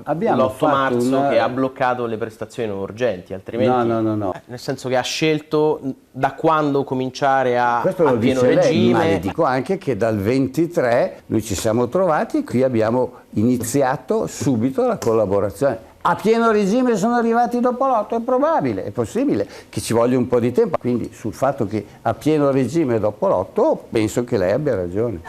Abbiamo l'8 marzo fatto che ha bloccato le prestazioni non urgenti, altrimenti... No. Nel senso che ha scelto da quando cominciare a pieno lei, regime. ma le dico anche che dal 23 noi ci siamo trovati e qui abbiamo iniziato subito la collaborazione. A pieno regime sono arrivati dopo l'8, è probabile, è possibile che ci voglia un po' di tempo. Quindi sul fatto che a pieno regime dopo l'8 penso che lei abbia ragione.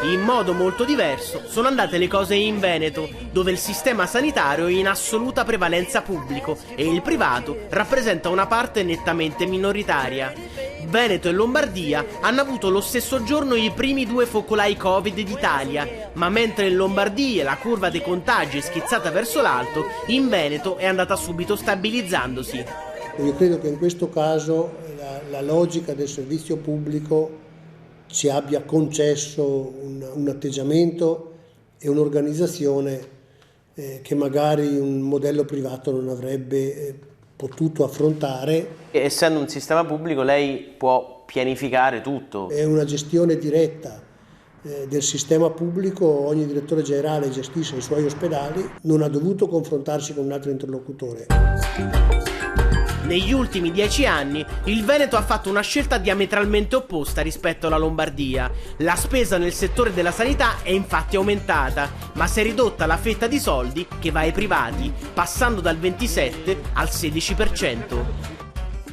In modo molto diverso sono andate le cose in Veneto, dove il sistema sanitario è in assoluta prevalenza pubblico e il privato rappresenta una parte nettamente minoritaria. Veneto e Lombardia hanno avuto lo stesso giorno i primi 2 focolai Covid d'Italia, ma mentre in Lombardia la curva dei contagi è schizzata verso l'alto, in Veneto è andata subito stabilizzandosi. Io credo che in questo caso la logica del servizio pubblico ci abbia concesso un atteggiamento e un'organizzazione che magari un modello privato non avrebbe potuto affrontare. Essendo un sistema pubblico lei può pianificare tutto. È una gestione diretta del sistema pubblico, ogni direttore generale gestisce i suoi ospedali, non ha dovuto confrontarsi con un altro interlocutore. Negli ultimi 10 anni il Veneto ha fatto una scelta diametralmente opposta rispetto alla Lombardia. La spesa nel settore della sanità è infatti aumentata, ma si è ridotta la fetta di soldi che va ai privati, passando dal 27 al 16%.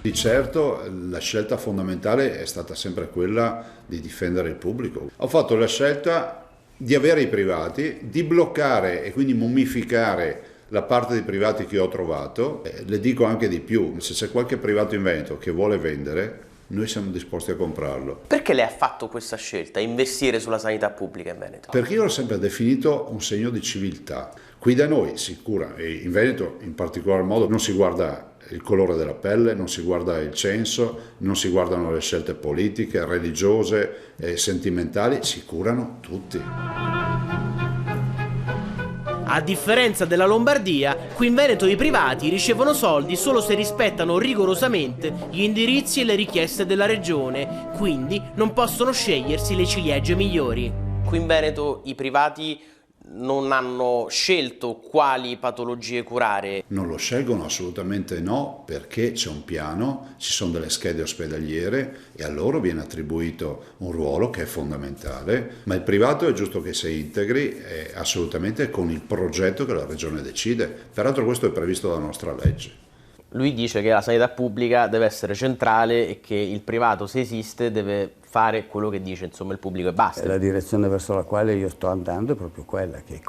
Di certo la scelta fondamentale è stata sempre quella di difendere il pubblico. Ho fatto la scelta di avere i privati, di bloccare e quindi mummificare la parte dei privati che ho trovato. Le dico anche di più, se c'è qualche privato in Veneto che vuole vendere, noi siamo disposti a comprarlo. Perché lei ha fatto questa scelta, investire sulla sanità pubblica in Veneto? Perché io l'ho sempre definito un segno di civiltà. Qui da noi sicura, e in Veneto in particolar modo, non si guarda il colore della pelle, non si guarda il censo, non si guardano le scelte politiche, religiose, sentimentali, si curano tutti. A differenza della Lombardia, qui in Veneto i privati ricevono soldi solo se rispettano rigorosamente gli indirizzi e le richieste della regione, quindi non possono scegliersi le ciliegie migliori. Qui in Veneto i privati non hanno scelto quali patologie curare. Non lo scelgono assolutamente no, perché c'è un piano, ci sono delle schede ospedaliere e a loro viene attribuito un ruolo che è fondamentale, ma il privato è giusto che si integri assolutamente con il progetto che la regione decide. Peraltro questo è previsto dalla nostra legge. Lui dice che la sanità pubblica deve essere centrale e che il privato, se esiste, deve fare quello che dice insomma il pubblico e basta. La direzione verso la quale io sto andando è proprio quella che